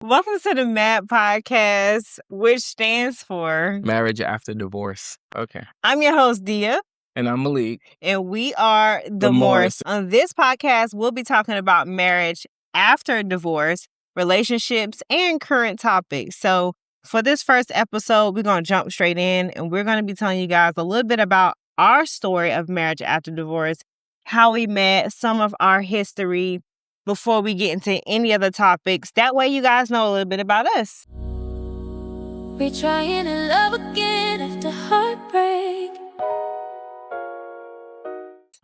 Welcome to the MAD podcast, which stands for Marriage After Divorce. Okay. I'm your host, Dia. And I'm Malik. And we are the Morris. On this podcast, we'll be talking about marriage after divorce, relationships, and current topics. So for this first episode, we're going to jump straight in and we're going to be telling you guys a little bit about our story of marriage after divorce, how we met, some of our history, before we get into any other topics. That way you guys know a little bit about us. We're trying to love again after heartbreak.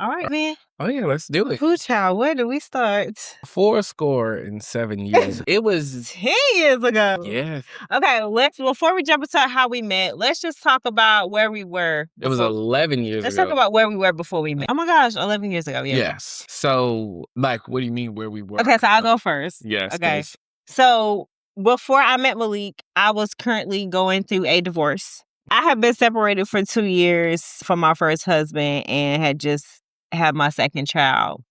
All right, man. Oh, yeah, let's do it. Who child, where do we start? 7 years. It was 10 years ago. Yeah. Okay, before we jump into how we met, let's just talk about where we were. It was 11 years Let's ago. talk about where we were before we met. Oh my gosh, 11 years ago. Yeah. Yes. So, like, what do you mean where we were? Okay, so I'll go first. Yes. Okay. Please. So before I met Malik, I was currently going through a divorce. I had been separated for 2 years from my first husband and had just had my second child.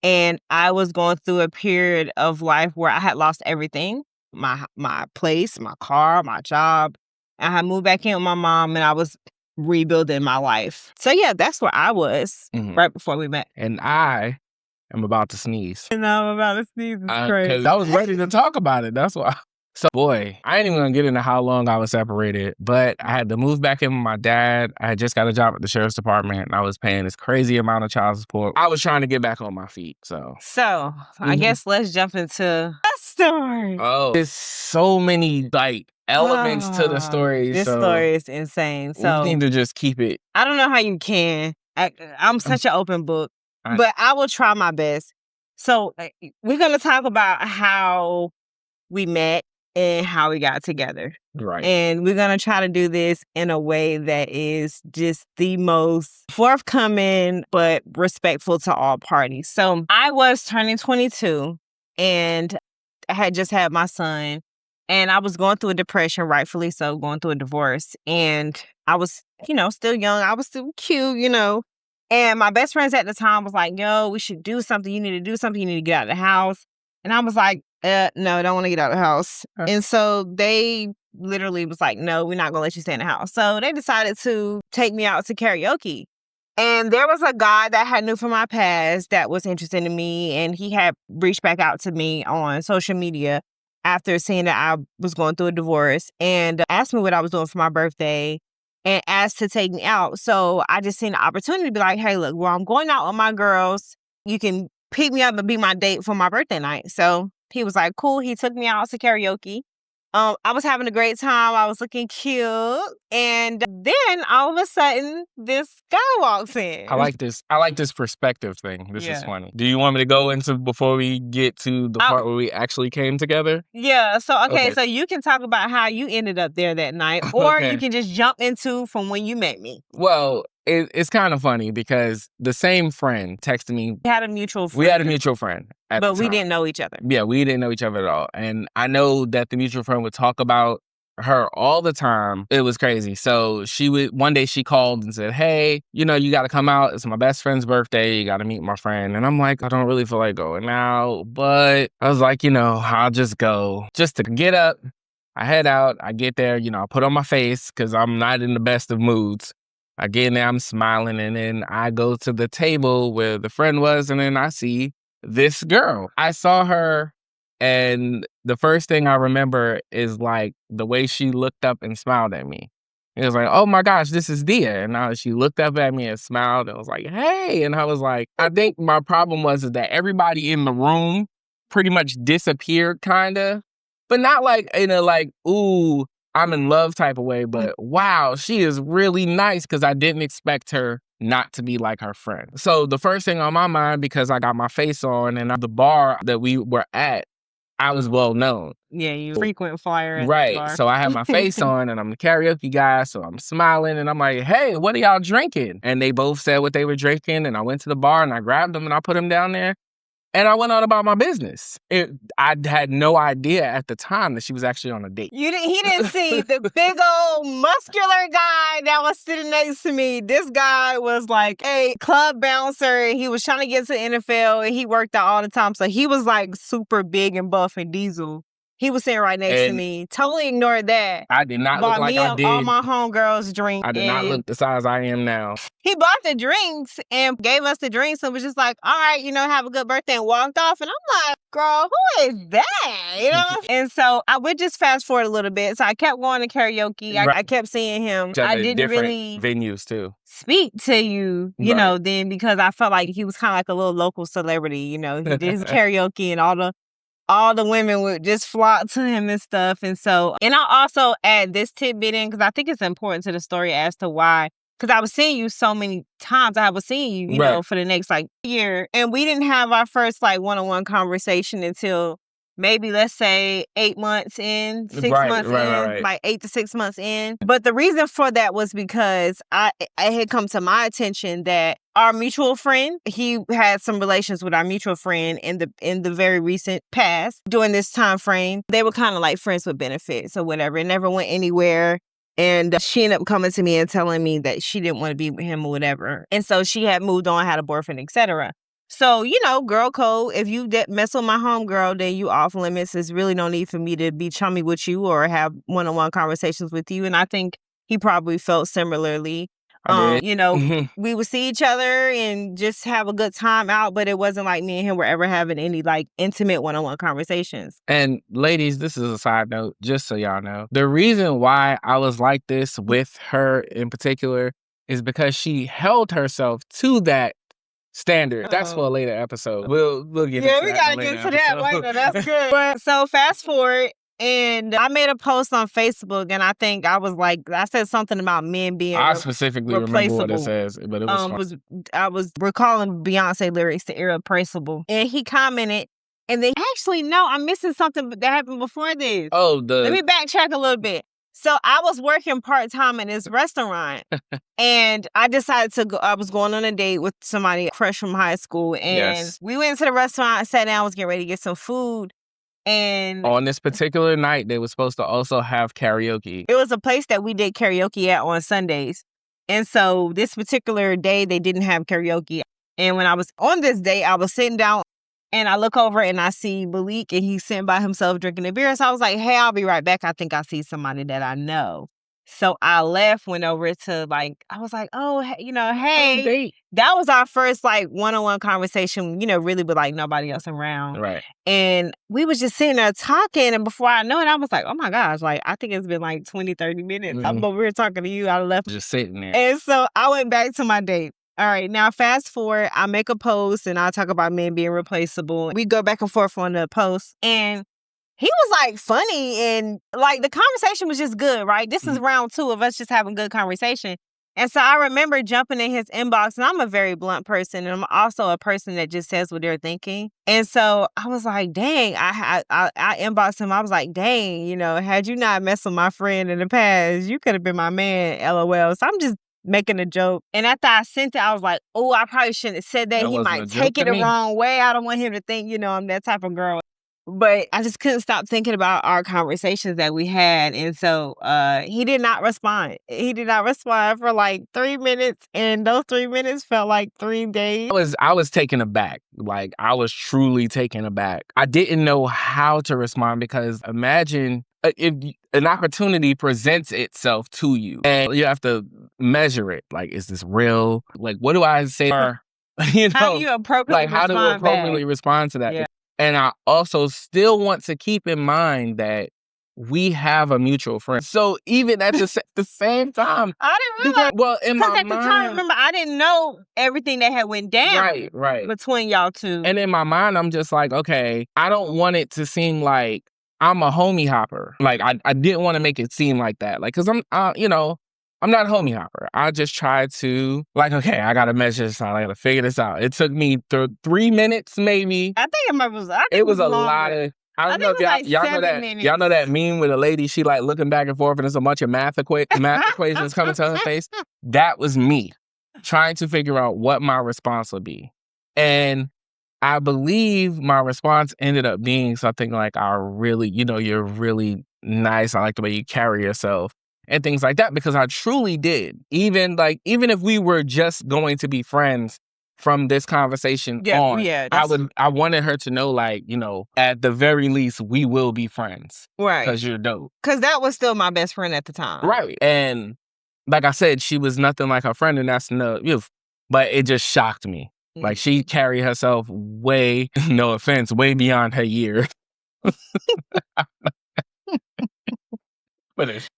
And I was going through a period of life where I had lost everything, my place, my car, my job. I had moved back in with my mom and I was rebuilding my life. So yeah, that's where I was right before we met. And I am about to sneeze. And I'm about to sneeze. It's crazy. Because I was ready to talk about it. That's why. So, boy, I ain't even going to get into how long I was separated, but I had to move back in with my dad. I had just got a job at the sheriff's department, and I was paying this crazy amount of child support. I was trying to get back on my feet, so. I guess let's jump into that story. Oh, there's so many, elements to the story. This story is insane. So we need to just keep it. I don't know how you can. I'm such an open book, but I will try my best. So we're going to talk about how we met and how we got together. Right. And we're going to try to do this in a way that is just the most forthcoming but respectful to all parties. So I was turning 22 and I had just had my son and I was going through a depression, rightfully so, going through a divorce. And I was, still young. I was still cute, And my best friends at the time was like, yo, we should do something. You need to do something. You need to get out of the house. And I was like, no, I don't want to get out of the house. And so they literally was like, no, we're not going to let you stay in the house. So they decided to take me out to karaoke. And there was a guy that I knew from my past that was interested in me. And he had reached back out to me on social media after seeing that I was going through a divorce and asked me what I was doing for my birthday and asked to take me out. So I just seen the opportunity to be like, hey, look, well, I'm going out with my girls. You can pick me up and be my date for my birthday night. So he was like, cool. He took me out to karaoke. I was having a great time. I was looking cute. And then all of a sudden, this guy walks in. I like this perspective thing. This is funny. Do you want me to go into before we get to the part where we actually came together? Yeah. So, okay. So you can talk about how you ended up there that night, or you can just jump into from when you met me. Well, it's kind of funny because the same friend texted me. We had a mutual friend. We had a mutual friend. But we didn't know each other. Yeah, we didn't know each other at all. And I know that the mutual friend would talk about her all the time. It was crazy. So one day she called and said, hey, you got to come out. It's my best friend's birthday. You got to meet my friend. And I'm like, I don't really feel like going out. But I was like, I'll just go. Just to get up, I head out. I get there, I put on my face because I'm not in the best of moods. I get in there, I'm smiling, and then I go to the table where the friend was, and then I see this girl. I saw her, and the first thing I remember is, the way she looked up and smiled at me. It was like, oh my gosh, this is Dia. And she looked up at me and smiled, and was like, hey. And I was like, I think my problem was that everybody in the room pretty much disappeared, kind of. But not in a ooh, I'm in love type of way, but wow, she is really nice because I didn't expect her not to be like her friend. So the first thing on my mind, because I got my face on and the bar that we were at, I was well known. Yeah, you frequent flyer at right. the bar. So I have my face on and I'm the karaoke guy, so I'm smiling and I'm like, hey, what are y'all drinking? And they both said what they were drinking and I went to the bar and I grabbed them and I put them down there. And I went on about my business. I had no idea at the time that she was actually on a date. He didn't see the big old muscular guy that was sitting next to me. This guy was like a club bouncer. And he was trying to get to the NFL and he worked out all the time. So he was super big and buff and diesel. He was sitting right next to And me. Totally ignored that. I did not look Bought like me I all did. my homegirls drinks. I did not look the size I am now. He bought the drinks and gave us the drinks and was just like, all right, have a good birthday, and walked off. And I'm like, girl, who is that? And so I would just fast forward a little bit. So I kept going to karaoke. I kept seeing him. I didn't really venues too speak to you, then, because I felt like he was kind of like a little local celebrity. He did his karaoke and all the women would just flock to him and stuff. And so, and I'll also add this tidbit in because I think it's important to the story as to why. Because I was seeing you so many times. I was seeing you, you know, for the next year. And we didn't have our first one-on-one conversation until maybe, let's say, 8 months in, 6 months in, like 8 to 6 months in. But the reason for that was because it had come to my attention that our mutual friend, he had some relations with our mutual friend in the very recent past. During this time frame, they were kind of like friends with benefits or whatever. It never went anywhere. And she ended up coming to me and telling me that she didn't want to be with him or whatever. And so she had moved on, had a boyfriend, etc. So, girl code, if you mess with my homegirl, then you off limits. There's really no need for me to be chummy with you or have one-on-one conversations with you. And I think he probably felt similarly. We would see each other and just have a good time out, but it wasn't like me and him were ever having any intimate one-on-one conversations. And ladies, this is a side note, just so y'all know. The reason why I was like this with her in particular is because she held herself to that standard. That's for a later episode. We'll get into that. Yeah, we gotta get to that later. That's good. But so fast forward. And I made a post on Facebook, and I think I said something about men being I specifically remember what it says, but it was I was recalling Beyonce lyrics to irreplaceable. And he commented, and then actually, no, I'm missing something that happened before this. Let me backtrack a little bit. So I was working part-time in this restaurant, and I decided to go. I was going on a date with somebody, a crush from high school, and we went to the restaurant, sat down, was getting ready to get some food. And on this particular night, they were supposed to also have karaoke. It was a place that we did karaoke at on Sundays. And so this particular day, they didn't have karaoke. And when I was on this day, I was sitting down and I look over and I see Malik, and he's sitting by himself drinking a beer. So I was like, hey, I'll be right back. I think I see somebody that I know. So I left, went over to I was like, oh, hey. That was our first one-on-one conversation, really with nobody else around. Right. And we was just sitting there talking. And before I know it, I was like, oh my gosh, I think it's been 20, 30 minutes. Mm-hmm. I'm over here talking to you. I left. Just sitting there. And so I went back to my date. All right, now fast forward, I make a post and I talk about men being replaceable. We go back and forth on the post. And he was funny and the conversation was just good, right? This is round 2 of us just having good conversation. And so I remember jumping in his inbox, and I'm a very blunt person, and I'm also a person that just says what they're thinking. And so I was like, dang, I inboxed him. I was like, dang, had you not messed with my friend in the past, you could have been my man, LOL. So I'm just making a joke. And after I sent it, I was like, oh, I probably shouldn't have said that. He might take it the wrong way. I don't want him to think, I'm that type of girl. But I just couldn't stop thinking about our conversations that we had. And so he did not respond. He did not respond for 3 minutes. And those 3 minutes felt like 3 days. I was taken aback. I was truly taken aback. I didn't know how to respond because imagine if an opportunity presents itself to you and you have to measure it. Is this real? What do I say? Or, how do you appropriately respond to that? Yeah. And I also still want to keep in mind that we have a mutual friend. So even at the same time, I didn't realize. In my mind, the time, remember, I didn't know everything that had went down between y'all two. And in my mind, I'm just like, okay, I don't want it to seem like I'm a homie hopper. I didn't want to make it seem like that. Because I'm not a homie hopper. I just tried to, okay, I got to measure this out. I got to figure this out. It took me 3 minutes, maybe. I think it was a lot of... I don't know if y'all know that. Minutes. Y'all know that meme with a lady, she looking back and forth and there's a bunch of math equations coming to her face. That was me trying to figure out what my response would be. And I believe my response ended up being something I really, you're really nice. I like the way you carry yourself. And things like that, because I truly did. Even if we were just going to be friends from this conversation on, I wanted her to know, like, you know, at the very least, we will be friends. Right. Because you're dope. Because that was still my best friend at the time. Right. And like I said, she was nothing like her friend, and that's but it just shocked me. Like, she carried herself way, no offense, way beyond her years. But it's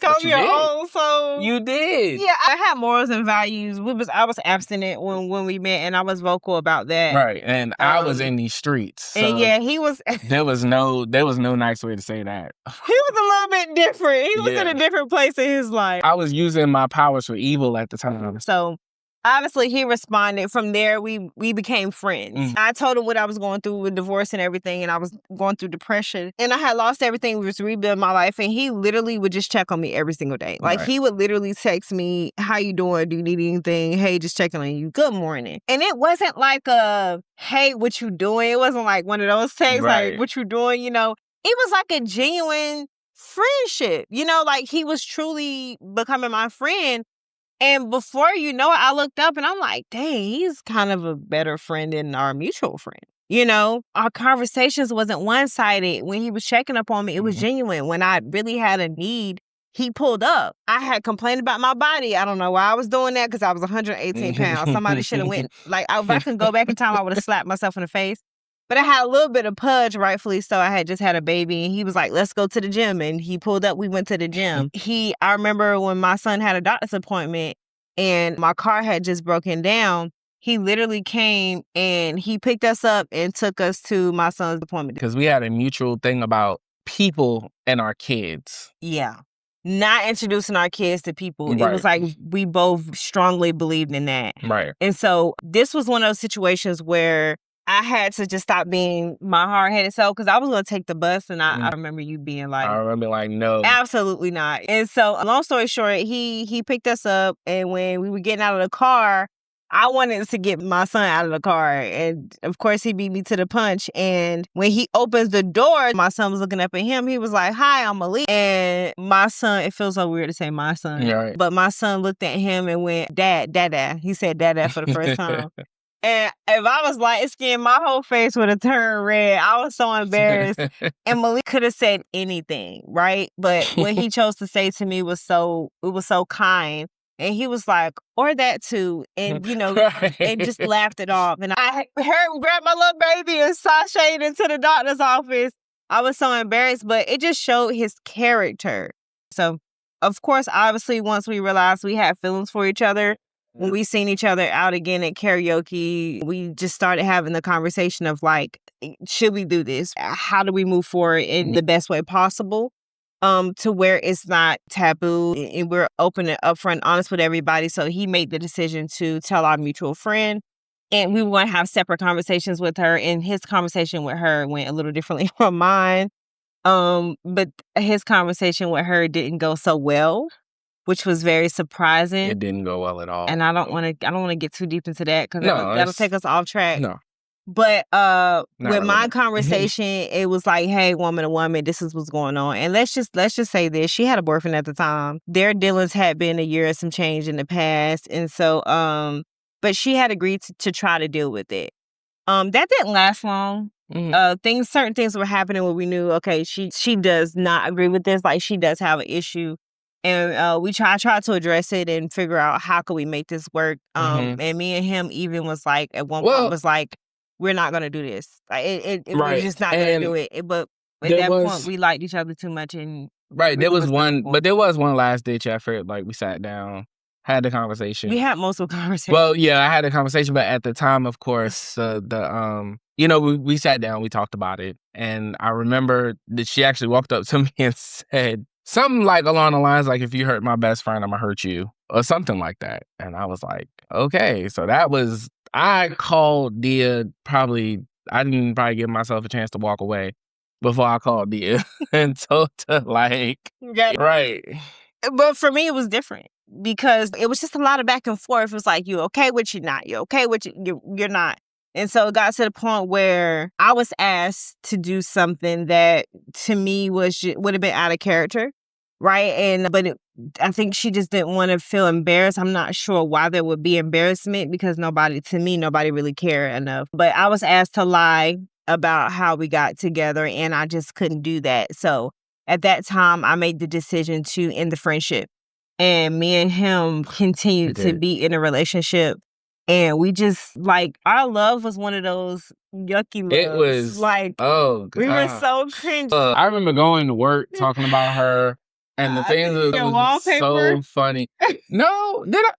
Told me your own soul. You did. Yeah, I had morals and values. I was abstinent when we met, and I was vocal about that. Right. And I was in these streets. So and yeah, he was. there was no nice way to say that. He was a little bit different. He was in a different place in his life. I was using my powers for evil at the time. So obviously he responded. From there, we became friends. I told him what I was going through with divorce and everything, and I was going through depression, and I had lost everything. We was rebuilding my life, and he literally would just check on me every single day. Like, he would literally text me, "How you doing? Do you need anything? Hey, just checking on you. Good morning." And it wasn't like a, "Hey, what you doing?" It wasn't like one of those texts, like, "What you doing?" You know, it was like a genuine friendship. You know, like, he was truly becoming my friend. And before you know it, I looked up and I'm like, dang, he's kind of a better friend than our mutual friend. You know, our conversations wasn't one-sided. When he was checking up on me, it was genuine. When I really had a need, he pulled up. I had complained about my body. I don't know why I was doing that, because I was 118 pounds. Somebody should have went, like, if I can go back in time, I would have slapped myself in the face. But I had a little bit of pudge, rightfully so. I had just had a baby, and he was like, "Let's go to the gym." And he pulled up. We went to the gym. I remember when my son had a doctor's appointment and my car had just broken down, he literally came and he picked us up and took us to my son's appointment. Because we had a mutual thing about people and our kids. Yeah. Not introducing our kids to people. It was like we both strongly believed in that. Right. And so this was one of those situations where I had to just stop being my hard-headed self, because I was going to take the bus, and I remember you being like... I remember like, no. Absolutely not. And so, long story short, he picked us up, and when we were getting out of the car, I wanted to get my son out of the car. And, of course, he beat me to the punch. And when he opens the door, my son was looking up at him. He was like, "Hi, I'm Malik." And my son, it feels so weird to say my son. Right. But my son looked at him and went, Dada. He said Dada for the first time. And if I was light-skinned, my whole face would have turned red. I was so embarrassed. And Malik could have said anything, right? But what he chose to say to me was so kind. And he was like, "Or that too." And, you know, and just laughed it off. And I heard him grab my little baby and sashayed into the doctor's office. I was so embarrassed, but it just showed his character. So, of course, obviously, once we realized we had feelings for each other, when we seen each other out again at karaoke, we just started having the conversation of, like, should we do this? How do we move forward in the best way possible? To where it's not taboo, and we're open and upfront, honest with everybody. So he made the decision to tell our mutual friend, and we want to have separate conversations with her. And his conversation with her went a little differently from mine. But his conversation with her didn't go so well, which was very surprising. It didn't go well at all. And I don't want to get too deep into that, because No, that'll take us off track. No. But with my really. conversation, it was like, "Hey, woman to woman, this is what's going on." And let's just say this: she had a boyfriend at the time. Their dealings had been a year and some change in the past, and so but she had agreed to try to deal with it. That didn't last long. Certain things were happening where we knew, okay, she does not agree with this. Like, she does have an issue. And we tried to address it and figure out how could we make this work. And me and him even was like, at one point was like, we're not going to do this. Like, we're just not going to do it. But at that point, we liked each other too much. And there was one last ditch effort. Like, we sat down, had the conversation. We had multiple conversations. Well, yeah, I had a conversation, but at the time, of course, we sat down, we talked about it. And I remember that she actually walked up to me and said something like along the lines, like, "If you hurt my best friend, I'm going to hurt you," or something like that. And I was like, okay. So I called Dia I didn't probably give myself a chance to walk away before I called Dia and told her, like, right. But for me, it was different, because it was just a lot of back and forth. It was like, you okay with you not? You okay with you? You're not. And so it got to the point where I was asked to do something that to me would have been out of character. right? I think she just didn't want to feel embarrassed. I'm not sure why there would be embarrassment because nobody really cared enough. But I was asked to lie about how we got together and I just couldn't do that. So at that time, I made the decision to end the friendship. And me and him continued to be in a relationship. And we just, like, our love was one of those yucky loves. It was, like, oh, God. We were so cringy. I remember going to work talking about her, and the things that was so funny. No, did I?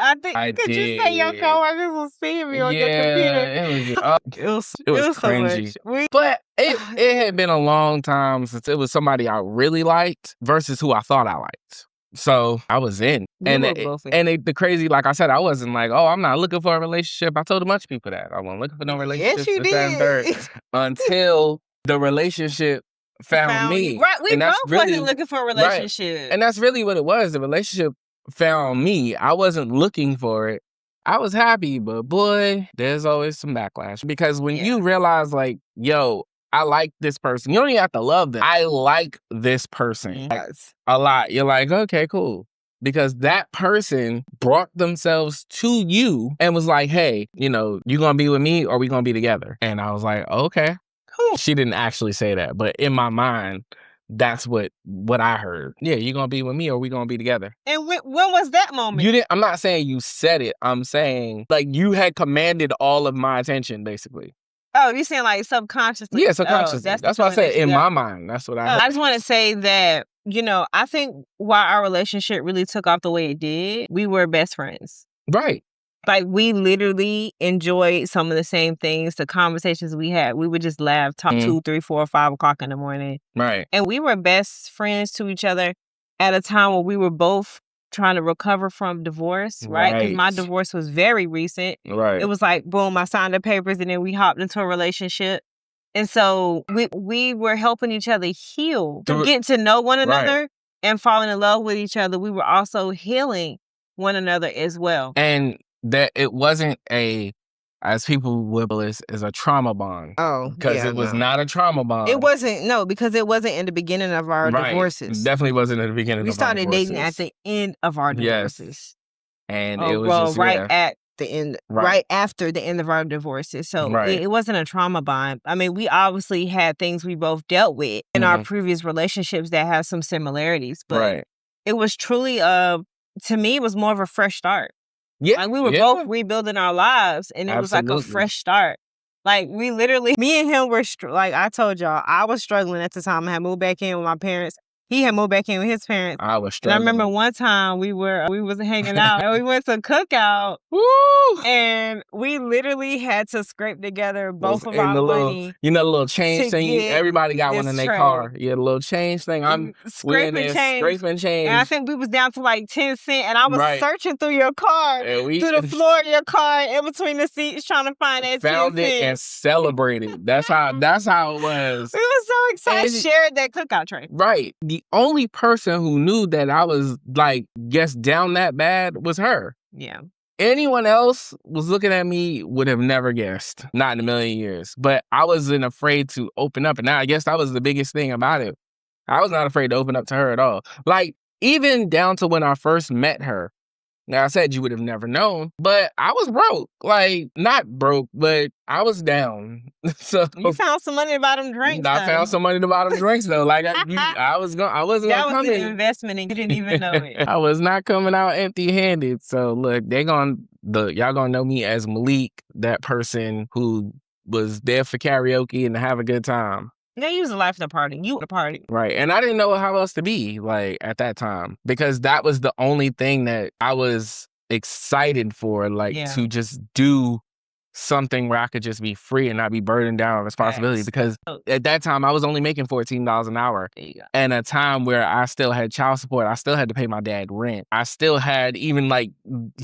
I think I could did. You say your coworkers was seeing me on your computer? It was so cringy. much. But it had been a long time since it was somebody I really liked versus who I thought I liked. So I was in. The crazy, like I said, I wasn't like, oh, I'm not looking for a relationship. I told a bunch of people that. I wasn't looking for no relationship. Yes, you did. Until the relationship found me. Right, we both wasn't looking for a relationship. Right. And that's really what it was. The relationship found me. I wasn't looking for it. I was happy, but boy, there's always some backlash. Because when you realize, like, yo, I like this person. You don't even have to love them. I like this person a lot. You're like, okay, cool. Because that person brought themselves to you and was like, hey, you know, you gonna be with me or we gonna be together? And I was like, okay, cool. She didn't actually say that, but in my mind, that's what I heard. Yeah, you gonna be with me or we gonna be together? And when was that moment? You didn't. I'm not saying you said it. I'm saying, like, you had commanded all of my attention, basically. Oh, you're saying like subconsciously? Yeah, subconsciously. Oh, that's what I said in my mind. That's what I heard. I just want to say that, you know, I think why our relationship really took off the way it did, we were best friends. Right. Like, we literally enjoyed some of the same things, the conversations we had. We would just laugh, talk 2, 3, 4, 5 o'clock in the morning. Right. And we were best friends to each other at a time where we were both trying to recover from divorce, right? Because my divorce was very recent. Right. It was like, boom, I signed the papers and then we hopped into a relationship. And so we were helping each other heal, get to know one another and falling in love with each other. We were also healing one another as well. And that it wasn't as people would as a trauma bond. Oh, because it was not a trauma bond. It wasn't, because it wasn't in the beginning of our divorces. Definitely wasn't in the beginning of our divorces. We started dating at the end of our divorces. Yes. And it was just, at the end, right after the end of our divorces. So it wasn't a trauma bond. I mean, we obviously had things we both dealt with in our previous relationships that have some similarities, but it was truly, to me, it was more of a fresh start. Yeah. Like, we were both rebuilding our lives and it was like a fresh start. Like, we literally, me and him were, like I told y'all, I was struggling at the time. I had moved back in with my parents. He had moved back in with his parents. I was struggling. And I remember one time we was hanging out and we went to cookout. Woo! And we literally had to scrape together both of our money. The little change thing. Everybody got one in their car. Yeah, the little change thing. Scraping change. And I think we was down to like 10 cents. And I was searching through your car, through the floor of your car, in between the seats, trying to find that 10 cents. Found it and celebrated. That's how it was. We were so excited. Shared that cookout tray. Right. The only person who knew that I was, like, down that bad was her. Yeah. Anyone else was looking at me would have never guessed. Not in a million years. But I wasn't afraid to open up. And I guess that was the biggest thing about it. I was not afraid to open up to her at all. Like, even down to when I first met her. Now, I said you would have never known, but I was broke. Like, not broke, but I was down. So you found some money to buy them drinks. I found some money to buy them drinks, though. Like, I wasn't that was coming. An investment and you didn't even know it. I was not coming out empty-handed. So look, y'all gonna know me as Malik, that person who was there for karaoke and to have a good time. Yeah, you was the life of the party. You the party. Right. And I didn't know how else to be, like, at that time. Because that was the only thing that I was excited for, like, to just do something where I could just be free and not be burdened down with responsibility. Because at that time, I was only making $14 an hour. And a time where I still had child support. I still had to pay my dad rent. I still had even, like,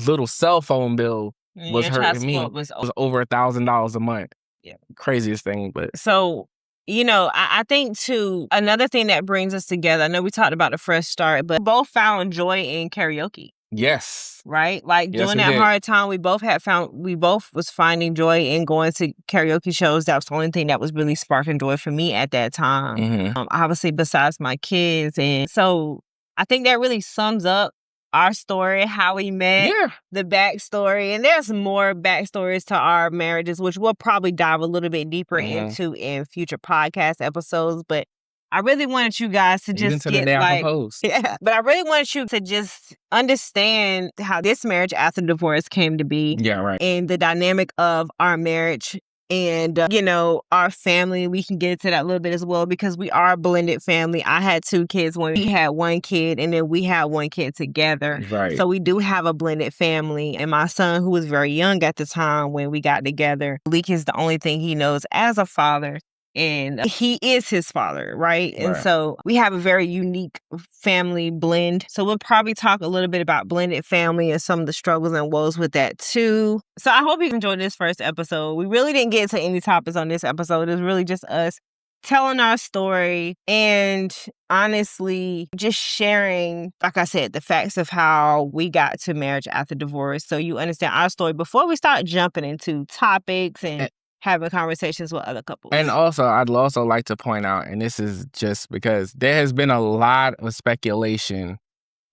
little cell phone bill was hurting me. It was over $1,000 a month. Yeah. Craziest thing, but... So... You know, I think, too, another thing that brings us together, I know we talked about a fresh start, but we both found joy in karaoke. Yes. right? Like Yes, during we that did. hard time, we both was finding joy in going to karaoke shows. That was the only thing that was really sparking joy for me at that time. Obviously, besides my kids, and so I think that really sums up our story, how we met, Yeah. the backstory, and there's more backstories to our marriages, which we'll probably dive a little bit deeper into in future podcast episodes. But I really wanted you guys to Even just to the get day I like, proposed. yeah, but I really wanted you to just understand how this marriage after divorce came to be. Yeah, right. And the dynamic of our marriage and, you know, our family. We can get into that a little bit as well because we are a blended family. I had 2 kids when he had 1 kid, and then we had 1 kid together. Right. So we do have a blended family. And my son, who was very young at the time when we got together, Leak is the only thing he knows as a father. And he is his father, right? And so we have a very unique family blend. So we'll probably talk a little bit about blended family and some of the struggles and woes with that too. So I hope you enjoyed this first episode. We really didn't get into any topics on this episode. It's really just us telling our story and honestly just sharing, like I said, the facts of how we got to marriage after divorce. So you understand our story before we start jumping into topics and having conversations with other couples. And also, I'd also like to point out, and this is just because there has been a lot of speculation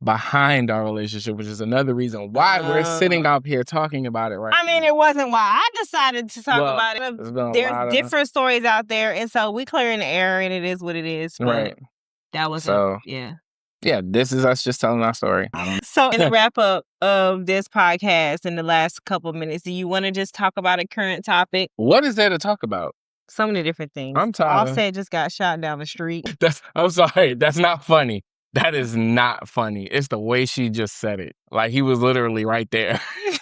behind our relationship, which is another reason why we're sitting up here talking about it right now. I mean, it wasn't why I decided to talk about it. There's different stories out there, and so we clearing the air, and it is what it is. But that was Yeah, this is us just telling our story. So in the wrap up of this podcast in the last couple of minutes, do you want to just talk about a current topic? What is there to talk about? So many different things. I'm tired. Offset just got shot down the street. I'm sorry. That's not funny. That is not funny. It's the way she just said it. Like, he was literally right there.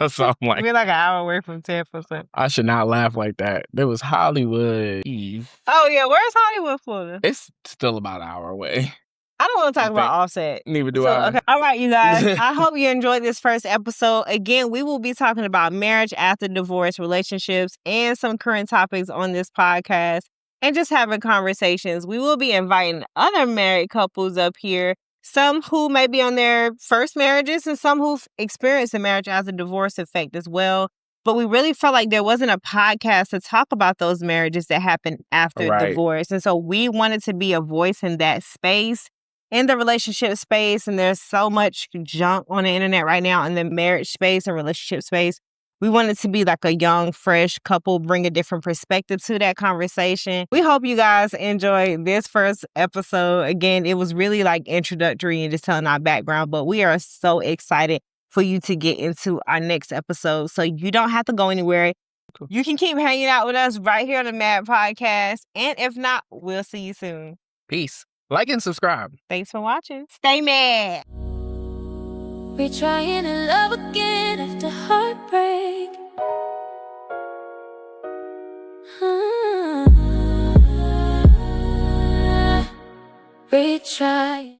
So I'm like, we're like an hour away from 10%. I should not laugh like that. There was Hollywood. Oh, yeah. Where's Hollywood, Florida? It's still about an hour away. I don't want to talk about Offset. Neither do I. Okay. All right, you guys. I hope you enjoyed this first episode. Again, we will be talking about marriage after divorce, relationships, and some current topics on this podcast, and just having conversations. We will be inviting other married couples up here, some who may be on their first marriages and some who've experienced a marriage after divorce effect as well. But we really felt like there wasn't a podcast to talk about those marriages that happened after divorce. And so we wanted to be a voice in that space, in the relationship space. And there's so much junk on the internet right now in the marriage space and relationship space. We wanted to be like a young, fresh couple, bring a different perspective to that conversation. We hope you guys enjoyed this first episode. Again, it was really like introductory and just telling our background, but we are so excited for you to get into our next episode. So you don't have to go anywhere. Cool. You can keep hanging out with us right here on the Mad Podcast. And if not, we'll see you soon. Peace. Like and subscribe. Thanks for watching. Stay mad. We're trying to love again after heartbreak. Retry.